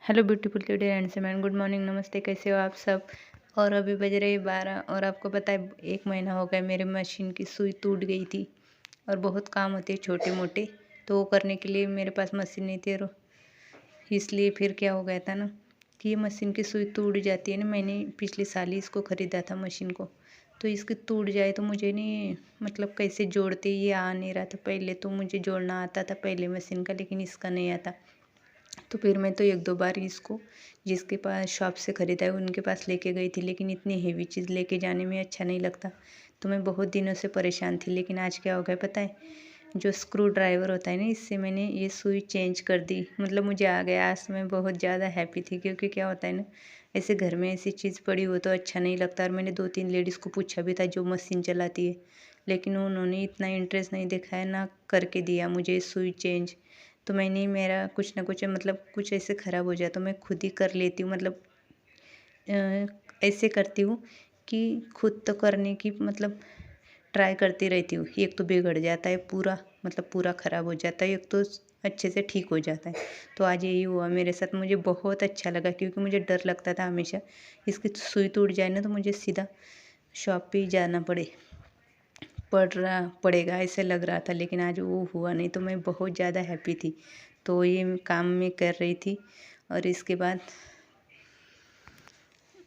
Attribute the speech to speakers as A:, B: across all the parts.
A: Hello beautiful lady and man, good morning, नमस्ते। कैसे हो आप सब। और अभी बज रहे 12 और आपको पता है 1 महीना हो गया मेरे मशीन की सुई टूट गई थी। और बहुत काम होते हैं छोटे मोटे, तो वो करने के लिए मेरे पास मशीन नहीं थी। और इसलिए फिर क्या हो गया था ना कि ये मशीन की सुई टूट जाती है ना। मैंने पिछले साल ही इसको ख़रीदा था मशीन को, तो इसकी टूट जाए तो मुझे नहीं मतलब कैसे जोड़ते ये आ नहीं रहा था। पहले तो मुझे जोड़ना आता था पहले मशीन का, लेकिन इसका नहीं आता। तो फिर मैं तो 1-2 बार इसको जिसके पास शॉप से ख़रीदा है उनके पास लेके गई थी, लेकिन इतनी हेवी चीज़ लेके जाने में अच्छा नहीं लगता। तो मैं बहुत दिनों से परेशान थी, लेकिन आज क्या हो गया पता है, जो स्क्रू ड्राइवर होता है ना, इससे मैंने ये सुई चेंज कर दी। मतलब मुझे आ गया। आज मैं बहुत ज़्यादा हैप्पी थी, क्योंकि क्या होता है ना, ऐसे घर में ऐसी चीज़ पड़ी हो तो अच्छा नहीं लगता। और मैंने 2-3 लेडीज़ को पूछा भी था जो मशीन चलाती है, लेकिन उन्होंने इतना इंटरेस्ट नहीं दिखाया ना करके दिया मुझे सुई चेंज। तो मैंने मेरा कुछ ना कुछ मतलब कुछ ऐसे ख़राब हो जाए तो मैं खुद ही कर लेती हूँ। मतलब ऐसे करती हूँ कि खुद तो करने की मतलब ट्राई करती रहती हूँ। एक तो बिगड़ जाता है पूरा, मतलब पूरा ख़राब हो जाता है, एक तो अच्छे से ठीक हो जाता है। तो आज यही हुआ मेरे साथ। मुझे बहुत अच्छा लगा, क्योंकि मुझे डर लगता था हमेशा इसकी सुई टूट जाए ना तो मुझे सीधा शॉप पे ही जाना पड़ेगा ऐसे लग रहा था। लेकिन आज वो हुआ नहीं, तो मैं बहुत ज़्यादा हैप्पी थी। तो ये काम मैं कर रही थी, और इसके बाद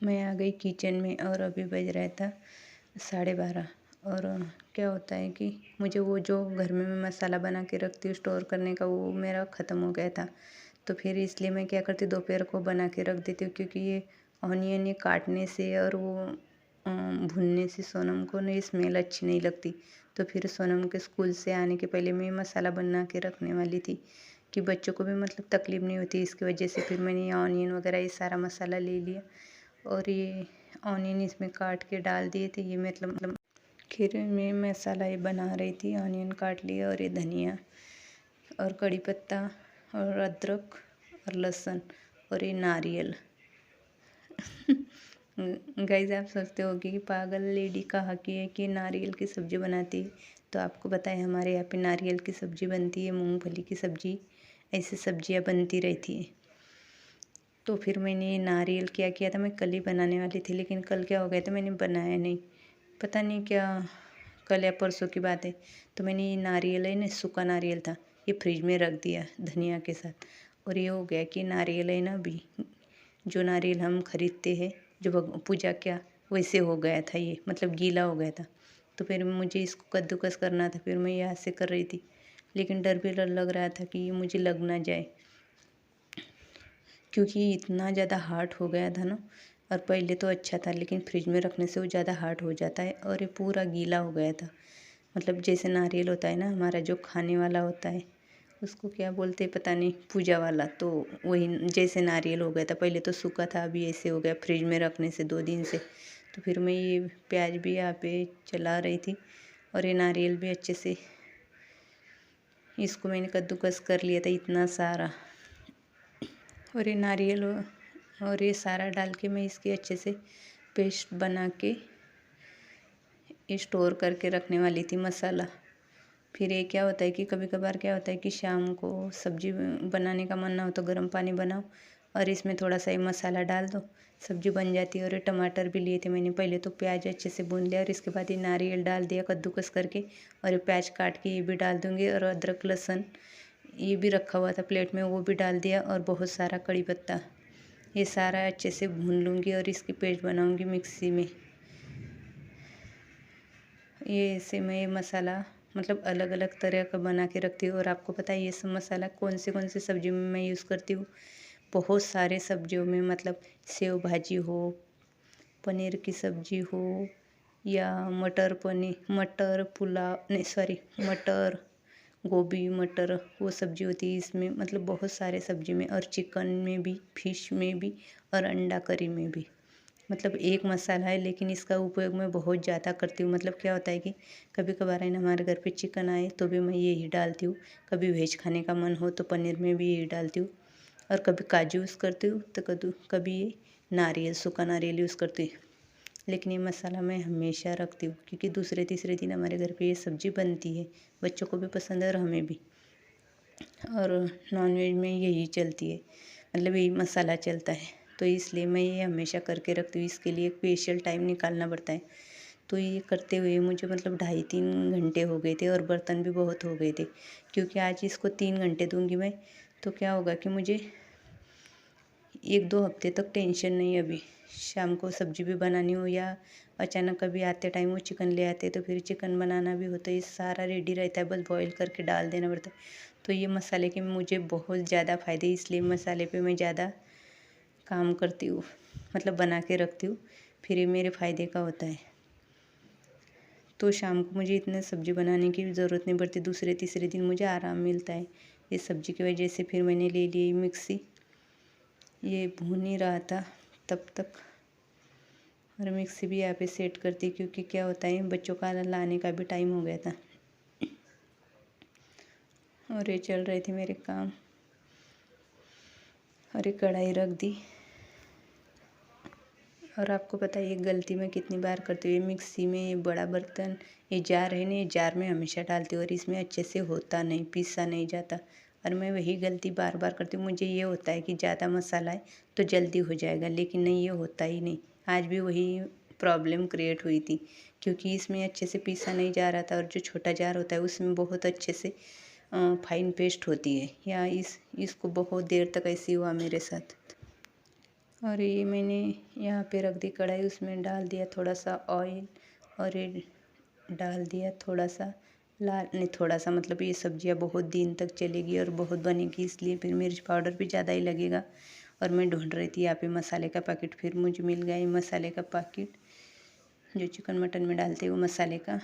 A: मैं आ गई किचन में। और अभी बज रहा था 12:30। और क्या होता है कि मुझे वो जो घर में मैं मसाला बना के रखती हूँ स्टोर करने का, वो मेरा ख़त्म हो गया था। तो फिर इसलिए मैं क्या करती, दोपहर को बना के रख देती हूँ, क्योंकि ये ऑनियन ये काटने से और वो भुनने से सोनम को नहीं स्मेल अच्छी नहीं लगती। तो फिर सोनम के स्कूल से आने के पहले मैं मसाला बना के रखने वाली थी, कि बच्चों को भी मतलब तकलीफ़ नहीं होती इसकी वजह से। फिर मैंने ये ऑनियन वगैरह ये सारा मसाला ले लिया, और ये ऑनियन इसमें काट के डाल दिए थे। ये मतलब फिर मैं मसाला ये बना रही थी, ऑनियन काट लिया, और ये धनिया और कड़ी पत्ता और अदरक और लहसुन और ये नारियल। गाइस, आप सोचते होगे कि पागल लेडी कहाँ की है कि नारियल की सब्ज़ी बनाती है। तो आपको पता है हमारे यहाँ पे नारियल की सब्ज़ी बनती है, मूंगफली की सब्ज़ी, ऐसी सब्जियाँ बनती रहती है। तो फिर मैंने ये नारियल क्या किया था, मैं कल ही बनाने वाली थी, लेकिन कल क्या हो गया था मैंने बनाया नहीं। पता नहीं क्या, कल या परसों की बात है। तो मैंने ये नारियल है ना, सूखा नारियल था, ये फ्रिज में रख दिया धनिया के साथ। और ये हो गया कि नारियल है ना, अभी जो नारियल हम खरीदते हैं जो पूजा क्या, वैसे हो गया था ये, मतलब गीला हो गया था। तो फिर मुझे इसको कद्दूकस करना था, फिर मैं यहाँ से कर रही थी, लेकिन डर भी लग रहा था कि ये मुझे लग ना जाए, क्योंकि इतना ज़्यादा हार्ड हो गया था ना। और पहले तो अच्छा था, लेकिन फ्रिज में रखने से वो ज़्यादा हार्ड हो जाता है, और ये पूरा गीला हो गया था। मतलब जैसे नारियल होता है ना हमारा जो खाने वाला होता है, उसको क्या बोलते हैं पता नहीं, पूजा वाला, तो वही जैसे नारियल हो गया था। पहले तो सूखा था, अभी ऐसे हो गया फ्रिज में रखने से 2 दिन से। तो फिर मैं ये प्याज भी यहाँ पे चला रही थी, और ये नारियल भी अच्छे से इसको मैंने कद्दूकस कर लिया था इतना सारा। और ये नारियल और ये सारा डाल के मैं इसकी अच्छे से पेस्ट बना के स्टोर करके रखने वाली थी मसाला। फिर ये क्या होता है कि कभी कभार क्या होता है कि शाम को सब्जी बनाने का मन ना हो तो गर्म पानी बनाओ, और इसमें थोड़ा सा ये मसाला डाल दो, सब्जी बन जाती है। और ये टमाटर भी लिए थे मैंने, पहले तो प्याज अच्छे से भून लिया, और इसके बाद ये नारियल डाल दिया कद्दूकस करके, और ये प्याज काट के ये भी डाल दूँगी, और अदरक लहसुन ये भी रखा हुआ था प्लेट में, वो भी डाल दिया, और बहुत सारा कड़ी पत्ता, ये सारा अच्छे से भून लूँगी, और इसकी पेस्ट बनाऊँगी मिक्सी में। ये ऐसे मैं ये मसाला मतलब अलग अलग तरह का बना के रखती हूँ। और आपको पता है ये सब मसाला कौन से सब्जी में मैं यूज़ करती हूँ, बहुत सारे सब्जियों में, मतलब सेव भाजी हो, पनीर की सब्जी हो, या मटर पुलाव, नहीं सॉरी, मटर गोभी मटर वो सब्जी होती है इसमें, मतलब बहुत सारे सब्जी में, और चिकन में भी, फिश में भी, और अंडा करी में भी। मतलब एक मसाला है, लेकिन इसका उपयोग मैं बहुत ज़्यादा करती हूँ। मतलब क्या होता है कि कभी कभार है ना हमारे घर पे चिकन आए तो भी मैं यही डालती हूँ, कभी वेज खाने का मन हो तो पनीर में भी यही डालती हूँ, और कभी काजू यूज़ करती हूँ तो कभी ये नारियल, सूखा नारियल यूज़ करती हूँ। लेकिन ये मसाला मैं हमेशा रखती हूँ, क्योंकि दूसरे तीसरे दिन हमारे घर पे ये सब्ज़ी बनती है, बच्चों को भी पसंद है और हमें भी। और नॉनवेज में यही चलती है। मतलब यही मसाला चलता है। तो इसलिए मैं ये हमेशा करके रखती हूँ, इसके लिए स्पेशल टाइम निकालना पड़ता है। तो ये करते हुए मुझे मतलब 2.5-3 घंटे हो गए थे और बर्तन भी बहुत हो गए थे, क्योंकि आज इसको 3 घंटे दूंगी मैं, तो क्या होगा कि मुझे 1-2 हफ्ते तक टेंशन नहीं। अभी शाम को सब्जी भी बनानी हो या अचानक कभी आते टाइम वो चिकन ले आते तो फिर चिकन बनाना भी होता है, ये सारा रेडी रहता है, बस बॉईल करके डाल देना पड़ता है। तो ये मसाले के मुझे बहुत ज़्यादा फ़ायदे, इसलिए मसाले पे मैं ज़्यादा काम करती हूँ, मतलब बना के रखती हूँ, फिर ये मेरे फ़ायदे का होता है। तो शाम को मुझे इतने सब्ज़ी बनाने की ज़रूरत नहीं पड़ती, दूसरे तीसरे दिन मुझे आराम मिलता है इस सब्ज़ी की वजह से। फिर मैंने ले ली मिक्सी, ये भून ही रहा था तब तक, और मिक्सी भी यहाँ पे सेट करती, क्योंकि क्या होता है बच्चों का लाने का भी टाइम हो गया था और ये चल रहे थे मेरे काम। और ये कढ़ाई रख दी। और आपको पता है ये गलती मैं कितनी बार करती हूँ, ये मिक्सी में ये बड़ा बर्तन, ये जार है ना, ये जार में हमेशा डालती हूँ और इसमें अच्छे से होता नहीं, पीसा नहीं जाता, और मैं वही गलती बार बार करती हूँ। मुझे ये होता है कि ज़्यादा मसाला है तो जल्दी हो जाएगा, लेकिन नहीं, ये होता ही नहीं। आज भी वही प्रॉब्लम क्रिएट हुई थी, क्योंकि इसमें अच्छे से पीसा नहीं जा रहा था, और जो छोटा जार होता है उसमें बहुत अच्छे से फाइन पेस्ट होती है, या इसको बहुत देर तक ऐसे हुआ मेरे साथ। और ये मैंने यहाँ पे रख दी कढ़ाई, उसमें डाल दिया थोड़ा सा ऑयल, और ये डाल दिया थोड़ा सा लाल, नहीं थोड़ा सा, मतलब ये सब्जियाँ बहुत दिन तक चलेगी और बहुत बनेगी, इसलिए फिर मिर्च पाउडर भी ज़्यादा ही लगेगा। और मैं ढूंढ रही थी यहाँ पे मसाले का पैकेट, फिर मुझे मिल गया ये मसाले का पैकेट जो चिकन मटन में डालते हैं वो मसाले का,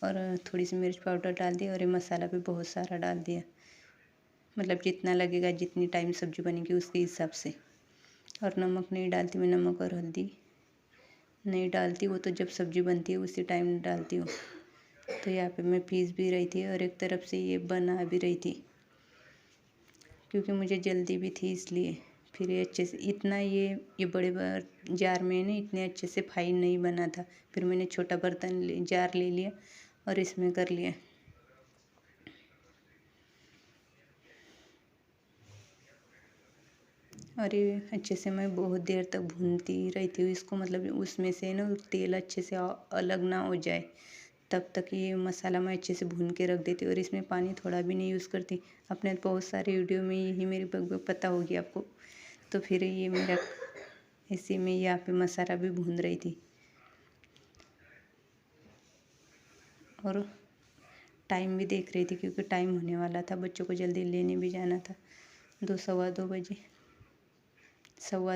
A: और थोड़ी सी मिर्च पाउडर डाल दिया, और ये मसाला भी बहुत सारा डाल दिया, मतलब जितना लगेगा, जितनी टाइम सब्जी बनेगी उसके हिसाब से। और नमक नहीं डालती मैं, नमक और हल्दी नहीं डालती, वो तो जब सब्ज़ी बनती है उसी टाइम डालती हूँ। तो यहाँ पे मैं पीस भी रही थी और एक तरफ से ये बना भी रही थी, क्योंकि मुझे जल्दी भी थी इसलिए। फिर ये अच्छे से इतना ये बड़े जार में ना इतने अच्छे से फाइन नहीं बना था, फिर मैंने छोटा बर्तन जार ले लिया और इसमें कर लिया। और ये अच्छे से मैं बहुत देर तक भूनती रहती हूँ इसको, मतलब उसमें से ना तेल अच्छे से अलग ना हो जाए, तब तक ये मसाला मैं अच्छे से भून के रख देती हूँ। और इसमें पानी थोड़ा भी नहीं यूज़ करती, अपने बहुत सारे वीडियो में यही मेरी बग पता होगी आपको। तो फिर ये मेरा इसी में यहाँ पे मसाला भी भून रही थी, और टाइम भी देख रही थी, क्योंकि टाइम होने वाला था, बच्चों को जल्दी लेने भी जाना था। 2 सवा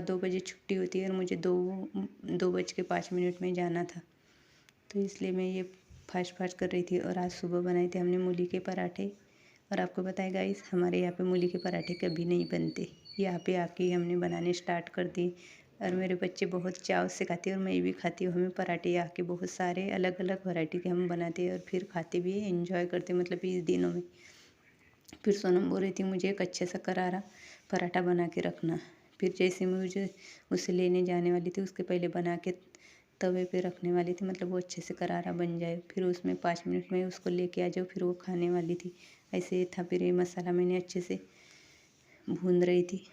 A: 2 बजे छुट्टी होती है, और मुझे 2:05 में जाना था, तो इसलिए मैं ये फास्ट फास्ट कर रही थी। और आज सुबह बनाए थे हमने मूली के पराठे, और आपको पता है गाइस, हमारे यहाँ पे मूली के पराठे कभी नहीं बनते, यहाँ पे आके ही हमने बनाने स्टार्ट कर दिए, और मेरे बच्चे बहुत चाव से खाते हैं और मैं भी खाती हूँ। हमें पराठे यहाँ के बहुत सारे अलग अलग वैरायटी के हम बनाते हैं और फिर खाते भी एंजॉय करते हैं, मतलब इस दिनों में। फिर सोनम बोल रही थी मुझे एक अच्छे सा करारा पराठा बना के रखना, फिर जैसे मुझे उसे लेने जाने वाली थी उसके पहले बना के तवे पे रखने वाली थी, मतलब वो अच्छे से करारा बन जाए, फिर उसमें 5 मिनट में उसको लेके आ जाओ, फिर वो खाने वाली थी। ऐसे ही था। फिर ये मसाला मैंने अच्छे से भून रही थी,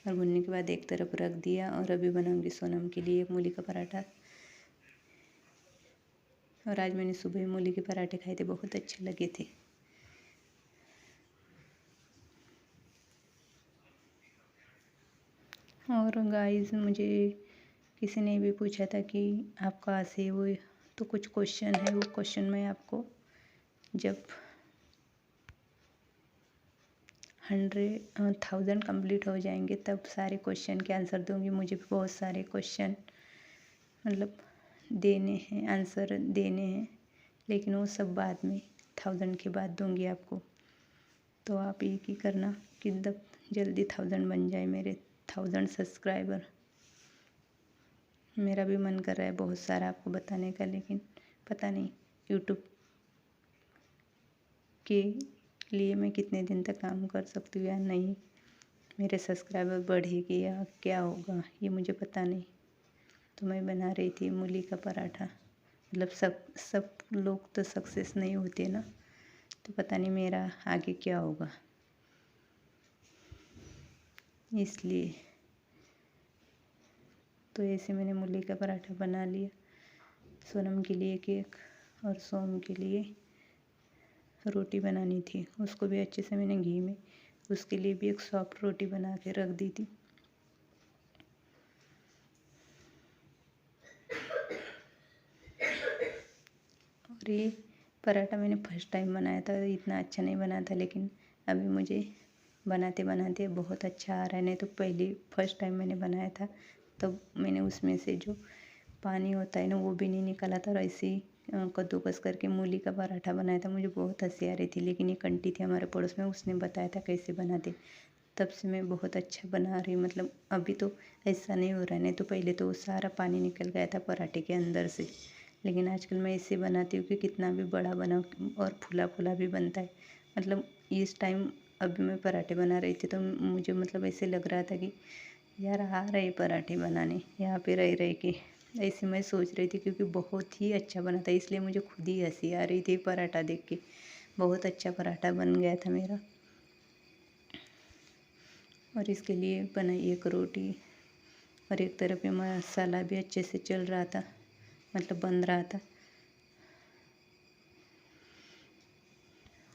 A: और भूनने के बाद एक तरफ रख दिया, और अभी बनाऊंगी सोनम के लिए मूली का पराठा। और आज मैंने सुबह मूली के पराठे खाए थे, बहुत अच्छे लगे थे। और गाइस, मुझे किसी ने भी पूछा था कि आप कहाँ से हो, तो कुछ क्वेश्चन है, वो क्वेश्चन मैं आपको जब 100,000 कंप्लीट हो जाएंगे तब सारे क्वेश्चन के आंसर दूंगी। मुझे भी बहुत सारे क्वेश्चन मतलब देने हैं, आंसर देने हैं, लेकिन वो सब बाद में 1000 के बाद दूंगी आपको। तो आप एक ही करना कि जल्दी 1000 बन जाए मेरे 1000 सब्सक्राइबर। मेरा भी मन कर रहा है बहुत सारा आपको बताने का, लेकिन पता नहीं यूट्यूब के लिए मैं कितने दिन तक काम कर सकती हूँ या नहीं, मेरे सब्सक्राइबर बढ़ेगी या क्या होगा ये मुझे पता नहीं। तो मैं बना रही थी मूली का पराठा, मतलब सब लोग तो सक्सेस नहीं होते ना, तो पता नहीं मेरा आगे क्या होगा, इसलिए तो ऐसे मैंने मूली का पराठा बना लिया। सोनम के लिए केक और सोम के लिए रोटी बनानी थी, उसको भी अच्छे से मैंने घी में उसके लिए भी एक सॉफ्ट रोटी बना के रख दी थी। और ये पराठा मैंने फर्स्ट टाइम बनाया था, इतना अच्छा नहीं बना था, लेकिन अभी मुझे बनाते बनाते बहुत अच्छा आ रहा है। नहीं तो पहले फर्स्ट टाइम मैंने बनाया था तब मैंने उसमें से जो पानी होता है ना वो भी नहीं निकाला था, और ऐसे ही कद्दूकस करके मूली का पराठा बनाया था। मुझे बहुत हंसी आ रही थी, लेकिन एक आंटी थी हमारे पड़ोस में, उसने बताया था कैसे बनाते। तब से मैं बहुत अच्छा बना रही हूँ। मतलब अभी तो ऐसा नहीं हो रहा है, नहीं तो पहले तो सारा पानी निकल गया था पराठे के अंदर से। लेकिन आजकल मैं ऐसे बनाती हूँ कि कितना भी बड़ा बनाओ और फूला फूला भी बनता है। मतलब इस टाइम अभी मैं पराठे बना रही थी तो मुझे मतलब ऐसे लग रहा था कि यार आ रहे पराठे बनाने यहाँ पे रह रहे के, ऐसे मैं सोच रही थी, क्योंकि बहुत ही अच्छा बना था, इसलिए मुझे खुद ही हंसी आ रही थी पराठा देख के। बहुत अच्छा पराठा बन गया था मेरा। और इसके लिए बनाई एक रोटी, और एक तरफ में मसाला भी अच्छे से चल रहा था, मतलब बन रहा था।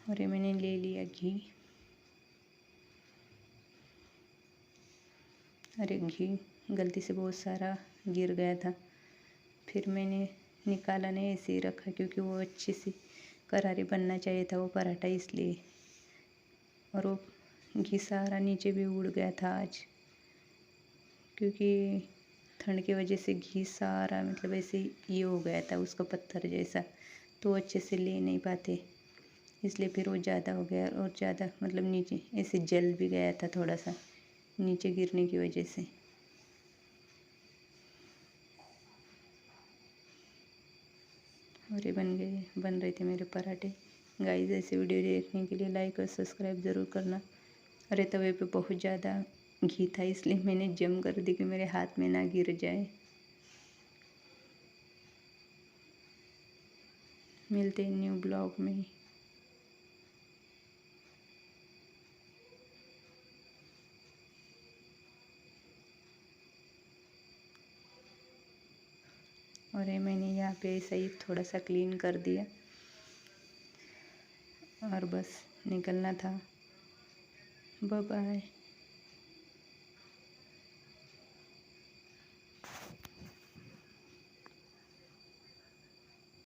A: और ये मैंने ले लिया घी, अरे घी गलती से बहुत सारा गिर गया था, फिर मैंने निकाला नहीं, ऐसे ही रखा, क्योंकि वो अच्छी सी करारी बनना चाहिए था वो पराठा, इसलिए। और वो घी सारा नीचे भी उड़ गया था आज, क्योंकि ठंड की वजह से घी सारा मतलब ऐसे ये हो गया था उसका पत्थर जैसा, तो अच्छे से ले नहीं पाते, इसलिए फिर वो ज़्यादा हो गया, और ज़्यादा मतलब नीचे ऐसे जल भी गया था थोड़ा सा नीचे गिरने की वजह से। और ये बन रहे थे मेरे पराठे। गाइस, ऐसे वीडियो देखने के लिए लाइक और सब्सक्राइब ज़रूर करना। अरे तवे पे बहुत ज़्यादा घी था, इसलिए मैंने जम कर दी कि मेरे हाथ में ना गिर जाए। मिलते हैं न्यू ब्लॉग में। और ये मैंने यहाँ पे ऐसा ही थोड़ा सा क्लीन कर दिया, और बस निकलना था। Bye bye.